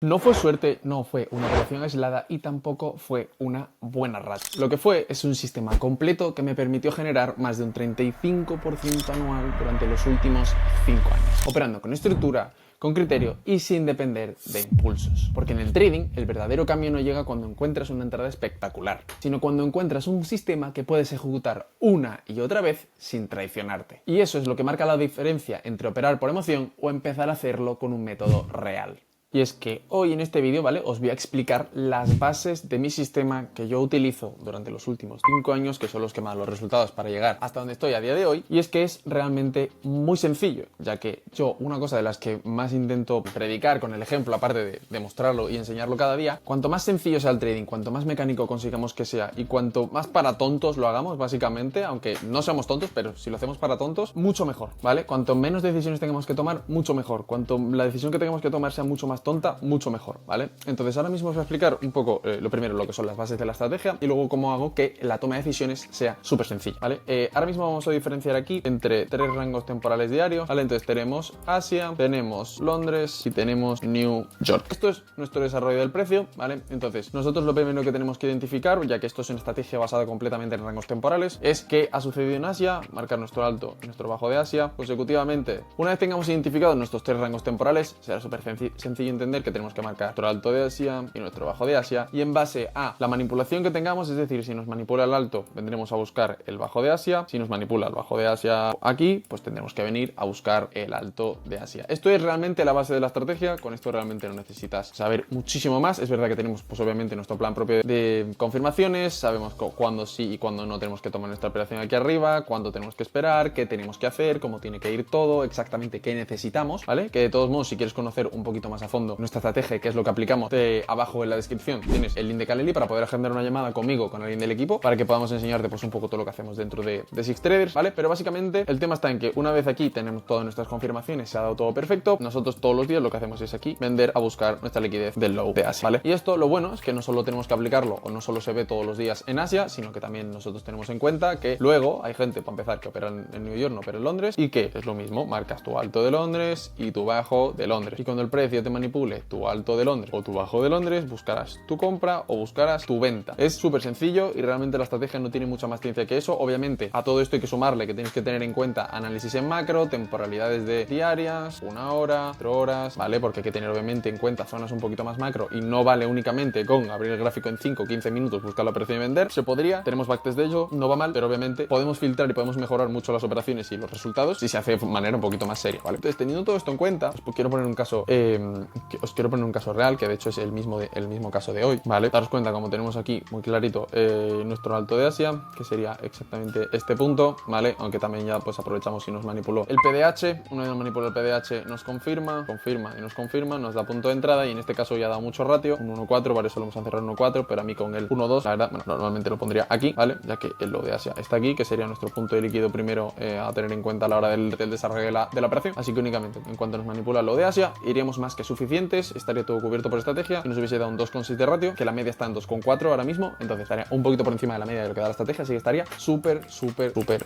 No fue suerte, no fue una operación aislada y tampoco fue una buena racha. Lo que fue es un sistema completo que me permitió generar más de un 35% anual durante los últimos 5 años, operando con estructura, con criterio y sin depender de impulsos. Porque en el trading el verdadero cambio no llega cuando encuentras una entrada espectacular, sino cuando encuentras un sistema que puedes ejecutar una y otra vez sin traicionarte. Y eso es lo que marca la diferencia entre operar por emoción o empezar a hacerlo con un método real. Y es que hoy en este vídeo, ¿vale? Os voy a explicar las bases de mi sistema que yo utilizo durante los últimos 5 años, que son los que me dan los resultados para llegar hasta donde estoy a día de hoy. Y es que es realmente muy sencillo, ya que yo, una cosa de las que más intento predicar con el ejemplo, aparte de demostrarlo y enseñarlo cada día, cuanto más sencillo sea el trading, cuanto más mecánico consigamos que sea y cuanto más para tontos lo hagamos, básicamente, aunque no seamos tontos, pero si lo hacemos para tontos, mucho mejor, ¿vale? Cuanto menos decisiones tengamos que tomar, mucho mejor. Cuanto la decisión que tengamos que tomar sea mucho más tonta, mucho mejor, ¿vale? Entonces ahora mismo os voy a explicar un poco lo primero, lo que son las bases de la estrategia y luego cómo hago que la toma de decisiones sea súper sencilla, ¿vale? Ahora mismo vamos a diferenciar aquí entre 3 rangos temporales diarios, ¿vale? Entonces tenemos Asia, tenemos Londres y tenemos New York. Esto es nuestro desarrollo del precio, ¿vale? Entonces nosotros lo primero que tenemos que identificar, ya que esto es una estrategia basada completamente en rangos temporales, es qué ha sucedido en Asia, marcar nuestro alto y nuestro bajo de Asia consecutivamente. Una vez tengamos identificados nuestros 3 rangos temporales, será súper sencillo entender que tenemos que marcar nuestro alto de Asia y nuestro bajo de Asia, y en base a la manipulación que tengamos, es decir, si nos manipula el alto, vendremos a buscar el bajo de Asia, si nos manipula el bajo de Asia aquí, pues tendremos que venir a buscar el alto de Asia. Esto es realmente la base de la estrategia, con esto realmente no necesitas saber muchísimo más. Es verdad que tenemos pues obviamente nuestro plan propio de confirmaciones, sabemos cuándo sí y cuándo no tenemos que tomar nuestra operación aquí arriba, cuándo tenemos que esperar, qué tenemos que hacer, cómo tiene que ir todo, exactamente qué necesitamos, ¿vale? Que de todos modos, si quieres conocer un poquito más a fondo nuestra estrategia, que es lo que aplicamos, abajo en la descripción tienes el link de Calendly para poder agendar una llamada conmigo, con alguien del equipo, para que podamos enseñarte pues un poco todo lo que hacemos dentro de Six Traders, ¿vale? Pero básicamente el tema está en que una vez aquí tenemos todas nuestras confirmaciones, se ha dado todo perfecto, nosotros todos los días lo que hacemos es aquí vender a buscar nuestra liquidez del low de Asia, ¿vale? Y esto lo bueno es que no solo tenemos que aplicarlo o no solo se ve todos los días en Asia, sino que también nosotros tenemos en cuenta que luego hay gente, para empezar, que opera en New York, no opera en Londres, y que es lo mismo, marcas tu alto de Londres y tu bajo de Londres, y cuando el precio te manipule tu alto de Londres o tu bajo de Londres, buscarás tu compra o buscarás tu venta. Es súper sencillo y realmente la estrategia no tiene mucha más ciencia que eso. Obviamente a todo esto hay que sumarle que tienes que tener en cuenta análisis en macro, temporalidades de diarias, 1 hora, 4 horas, ¿vale? Porque hay que tener obviamente en cuenta zonas un poquito más macro y no vale únicamente con abrir el gráfico en 5 o 15 minutos, buscar la operación y vender. Se podría, tenemos backtest de ello, no va mal, pero obviamente podemos filtrar y podemos mejorar mucho las operaciones y los resultados si se hace de manera un poquito más seria, ¿vale? Entonces, teniendo todo esto en cuenta, os quiero poner un caso real, que de hecho es el mismo caso de hoy, ¿vale? Daros cuenta, como tenemos aquí muy clarito nuestro alto de Asia, que sería exactamente este punto, ¿vale? Aunque también ya pues aprovechamos si nos manipuló el PDH. Una vez nos manipuló el PDH, nos confirma y nos confirma, nos da punto de entrada, y en este caso ya ha dado mucho ratio, un 1.4, vale, solo vamos a cerrar 1.4, pero a mí con el 1.2, la verdad, bueno, normalmente lo pondría aquí, ¿vale? Ya que el low de Asia está aquí, que sería nuestro punto de líquido primero a tener en cuenta a la hora del desarrollo de la operación. Así que únicamente en cuanto nos manipula el low de Asia, iríamos más que suficientes, estaría todo cubierto por estrategia y nos hubiese dado un 2,6 de ratio, que la media está en 2,4 ahora mismo, entonces estaría un poquito por encima de la media de lo que da la estrategia, así que estaría súper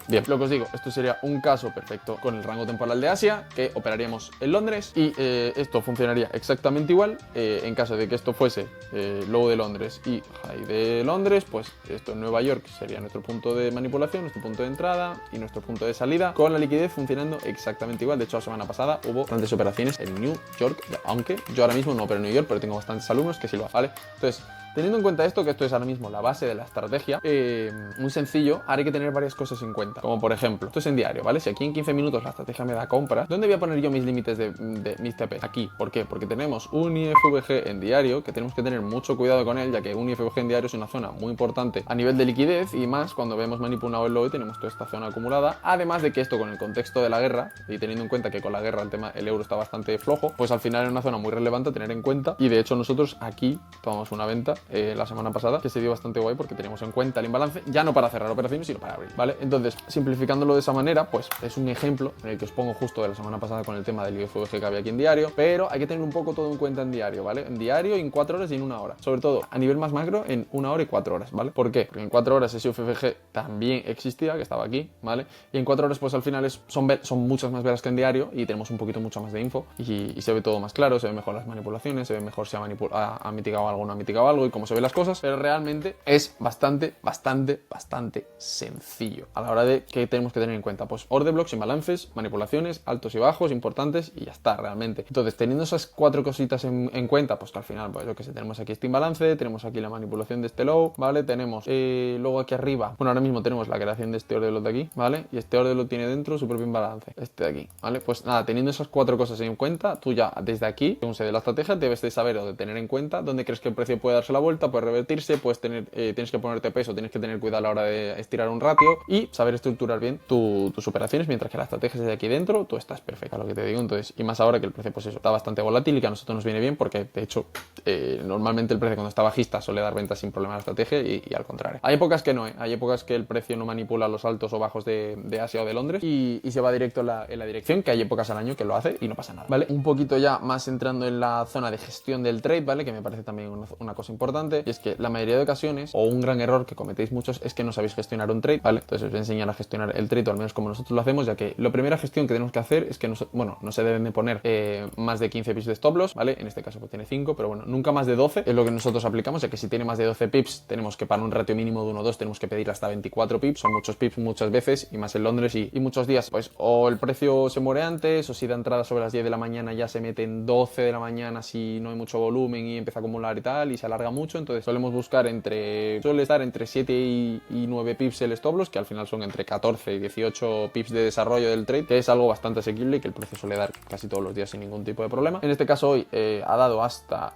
bien. Lo que os digo, esto sería un caso perfecto con el rango temporal de Asia, que operaríamos en Londres, y esto funcionaría exactamente igual en caso de que esto fuese low de Londres y high de Londres, pues esto en Nueva York sería nuestro punto de manipulación, nuestro punto de entrada y nuestro punto de salida, con la liquidez funcionando exactamente igual. De hecho, la semana pasada hubo bastantes operaciones en New York, aunque yo ahora mismo no opero en New York, pero tengo bastantes alumnos que sí lo hacen, ¿vale? Entonces, teniendo en cuenta esto, que esto es ahora mismo la base de la estrategia, muy sencillo, ahora hay que tener varias cosas en cuenta. Como por ejemplo, esto es en diario, ¿vale? Si aquí en 15 minutos la estrategia me da compras, ¿dónde voy a poner yo mis límites de mis TP? Aquí. ¿Por qué? Porque tenemos un IFVG en diario, que tenemos que tener mucho cuidado con él, ya que un IFVG en diario es una zona muy importante a nivel de liquidez, y más cuando vemos manipulado el low y tenemos toda esta zona acumulada. Además de que esto, con el contexto de la guerra, y teniendo en cuenta que con la guerra el euro está bastante flojo, pues al final es una zona muy relevante a tener en cuenta, y de hecho nosotros aquí tomamos una venta la semana pasada, que se dio bastante guay porque teníamos en cuenta el imbalance, ya no para cerrar operaciones, sino para abrir, ¿vale? Entonces, simplificándolo de esa manera, pues es un ejemplo en el que os pongo justo de la semana pasada con el tema del IFVG que había aquí en diario, pero hay que tener un poco todo en cuenta en diario, ¿vale? En diario, en 4 horas y en 1 hora. Sobre todo, a nivel más macro, en 1 hora y 4 horas, ¿vale? ¿Por qué? Porque en 4 horas ese IFVG también existía, que estaba aquí, ¿vale? Y en 4 horas, pues al final son muchas más velas que en diario y tenemos un poquito mucho más de info y se ve todo más claro, se ve mejor las manipulaciones, se ve mejor si ha mitigado algo o no ha mitigado algo y cómo se ven las cosas, pero realmente es bastante sencillo a la hora de qué tenemos que tener en cuenta. Pues order blocks, imbalances, manipulaciones, altos y bajos importantes y ya está realmente. Entonces, teniendo esas 4 cositas en cuenta, pues que al final, pues yo que sé, tenemos aquí este imbalance, tenemos aquí la manipulación de este low, ¿vale? Tenemos luego aquí arriba, bueno, ahora mismo tenemos la creación de este order block de aquí, ¿vale? Y este order block tiene dentro su propio imbalance, este de aquí, ¿vale? Pues nada, teniendo esas 4 cosas en cuenta, tú ya desde aquí, según se dé la estrategia, debes de saber o de tener en cuenta dónde crees que el precio puede darse la vuelta, puede revertirse, puedes tener, tienes que ponerte peso, tienes que tener cuidado a la hora de estirar un ratio y saber estructurar bien tus operaciones, mientras que la estrategia es de aquí dentro, tú estás perfecta, lo que te digo. Entonces, y más ahora que el precio, pues eso, está bastante volátil y que a nosotros nos viene bien porque, de hecho, normalmente el precio cuando está bajista suele dar ventas sin problema a la estrategia y al contrario. Hay épocas que no, hay épocas que el precio no manipula los altos o bajos de Asia o de Londres y se va directo en la dirección, que hay épocas al año que lo hace y no pasa nada, ¿vale? Un poquito ya más entrando en la zona de gestión del trade, ¿vale? Que me parece también una cosa importante, y es que la mayoría de ocasiones, o un gran error que cometéis muchos, es que no sabéis gestionar un trade, ¿vale? Entonces os voy a enseñar a gestionar el trade, o al menos como nosotros lo hacemos, ya que la primera gestión que tenemos que hacer es que no se deben de poner más de 15 pips de stop loss, ¿vale? En este caso pues tiene 5, pero bueno, nunca más de 12 es lo que nosotros aplicamos, ya que si tiene más de 12 pips, tenemos que para un ratio mínimo de 1-2 tenemos que pedir hasta 24 pips, son muchos pips muchas veces, y más en Londres y muchos días, pues o el precio se muere antes, o si da entrada sobre las 10 de la mañana ya se mete en 12 de la mañana si no hay mucho volumen y empieza a acumular y tal, y se alarga mucho. Entonces solemos buscar suele estar entre 7 y 9 pips el stop loss, que al final son entre 14 y 18 pips de desarrollo del trade, que es algo bastante asequible y que el precio suele dar casi todos los días sin ningún tipo de problema. En este caso hoy ha dado hasta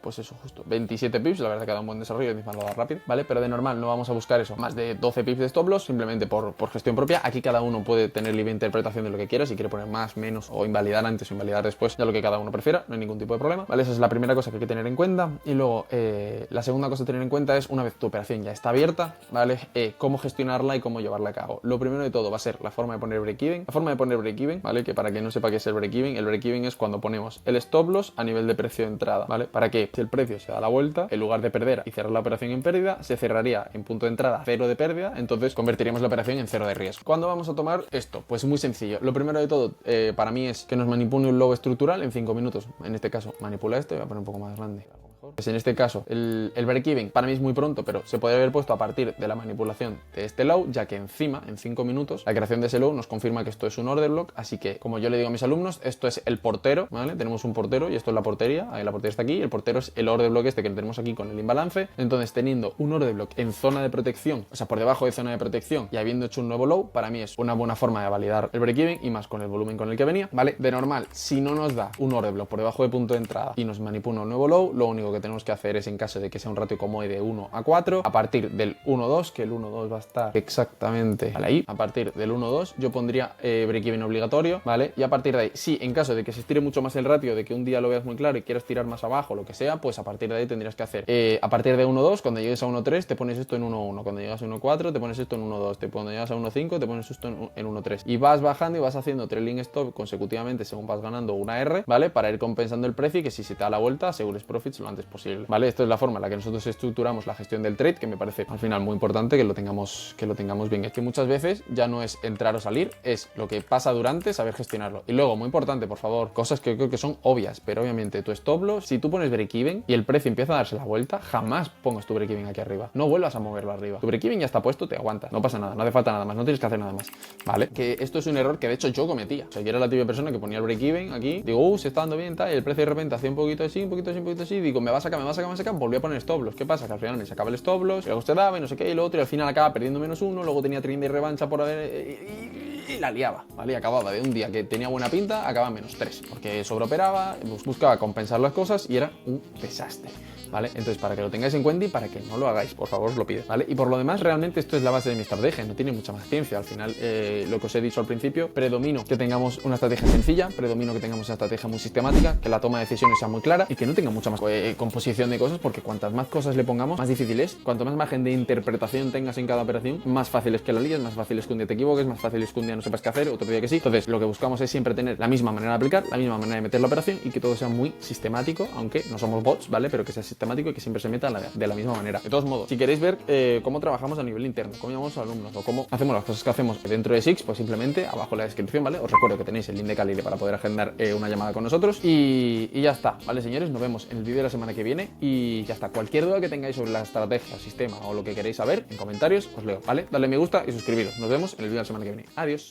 pues eso, justo 27 pips, la verdad que ha dado un buen desarrollo, encima lo da rápido, ¿vale? Pero de normal no vamos a buscar eso, más de 12 pips de stop loss, simplemente por gestión propia. Aquí cada uno puede tener libre interpretación de lo que quiera, si quiere poner más, menos, o invalidar antes o invalidar después, ya lo que cada uno prefiera, no hay ningún tipo de problema, ¿vale? Esa es la primera cosa que hay que tener en cuenta. Y luego, la segunda cosa a tener en cuenta es, una vez tu operación ya está abierta, ¿vale? Cómo gestionarla y cómo llevarla a cabo. Lo primero de todo va a ser la forma de poner break-even. La forma de poner break-even, ¿vale? Que para quien no sepa qué es el break-even es cuando ponemos el stop loss a nivel de precio de entrada, ¿vale? Para que si el precio se da la vuelta, en lugar de perder y cerrar la operación en pérdida, se cerraría en punto de entrada 0 de pérdida, entonces convertiríamos la operación en 0 de riesgo. ¿Cuándo vamos a tomar esto? Pues muy sencillo. Lo primero de todo, para mí, es que nos manipule un low estructural en 5 minutos. En este caso, manipula este, voy a poner un poco más grande. Pues en este caso, el break-even para mí es muy pronto, pero se podría haber puesto a partir de la manipulación de este low, ya que encima, en 5 minutos, la creación de ese low nos confirma que esto es un order block. Así que, como yo le digo a mis alumnos, esto es el portero, ¿vale? Tenemos un portero y esto es la portería. Ahí la portería está aquí, y el portero es el order block este que tenemos aquí con el imbalance. Entonces, teniendo un order block en zona de protección, o sea, por debajo de zona de protección, y habiendo hecho un nuevo low, para mí es una buena forma de validar el break-even, y más con el volumen con el que venía, ¿vale? De normal, si no nos da un order block por debajo de punto de entrada y nos manipula un nuevo low, lo único que tenemos que hacer es, en caso de que sea un ratio como hoy de 1 a 4, a partir del 1-2, que el 1-2 va a estar exactamente ahí, a partir del 1-2 yo pondría break-even obligatorio, ¿vale? Y a partir de ahí, si en caso de que se estire mucho más el ratio, de que un día lo veas muy claro y quieras tirar más abajo, lo que sea, pues a partir de ahí tendrías que hacer, a partir de 1-2, cuando llegues a 1-3 te pones esto en 1-1, cuando llegas a 1-4 te pones esto en 1-2, cuando llegas a 1-5 te pones esto en 1-3, y vas bajando y vas haciendo trailing stop consecutivamente según vas ganando una R, ¿vale? Para ir compensando el precio y que si se te da la vuelta asegures profits lo antes posible, ¿vale? Esto es la forma en la que nosotros estructuramos la gestión del trade, que me parece al final muy importante que lo tengamos bien. Es que muchas veces ya no es entrar o salir, es lo que pasa durante, saber gestionarlo. Y luego, muy importante, por favor, cosas que creo que son obvias, pero obviamente tu stop loss, si tú pones break-even y el precio empieza a darse la vuelta, jamás pongas tu break-even aquí arriba, no vuelvas a moverlo arriba. Tu break-even ya está puesto, te aguanta, no pasa nada, no hace falta nada más, no tienes que hacer nada más, ¿vale? Que esto es un error que de hecho yo cometía. O sea, yo era la típica persona que ponía el break-even aquí, digo, se está dando bien, tal, y el precio de repente hacía un poquito así, un poquito así, un poquito así, digo, me va a sacar, volví a poner stop loss. ¿Qué pasa? Que al final me sacaba el stop loss, luego usted daba y no sé qué, y lo otro, y al final acaba perdiendo -1, luego tenía trading de revancha por haber... y la liaba, ¿vale? Y acababa de un día que tenía buena pinta, acababa -3, porque sobreoperaba, buscaba compensar las cosas y era un desastre, ¿vale? Entonces, para que lo tengáis en cuenta y para que no lo hagáis, por favor, os lo pido, ¿vale? Y por lo demás, realmente esto es la base de mi estrategia, no tiene mucha más ciencia. Al final, lo que os he dicho al principio, predomino que tengamos una estrategia sencilla, predomino que tengamos una estrategia muy sistemática, que la toma de decisiones sea muy clara y que no tenga mucha más composición de cosas, porque cuantas más cosas le pongamos, más difícil es. Cuanto más margen de interpretación tengas en cada operación, más fácil es que la líes, más fácil es que un día te equivoques, más fácil es que un día no sepas qué hacer, otro día que sí. Entonces, lo que buscamos es siempre tener la misma manera de aplicar, la misma manera de meter la operación y que todo sea muy sistemático, aunque no somos bots, ¿vale? Pero que sea sistemático y que siempre se meta de la misma manera. De todos modos, si queréis ver cómo trabajamos a nivel interno, cómo llamamos a los alumnos o cómo hacemos las cosas que hacemos dentro de Six, pues simplemente abajo en la descripción, ¿vale? Os recuerdo que tenéis el link de Calile para poder agendar una llamada con nosotros y ya está, ¿vale, señores? Nos vemos en el vídeo de la semana que viene y ya está. Cualquier duda que tengáis sobre la estrategia, sistema o lo que queréis saber, en comentarios os leo, ¿vale? Dale me gusta y suscribiros. Nos vemos en el vídeo de la semana que viene. Adiós.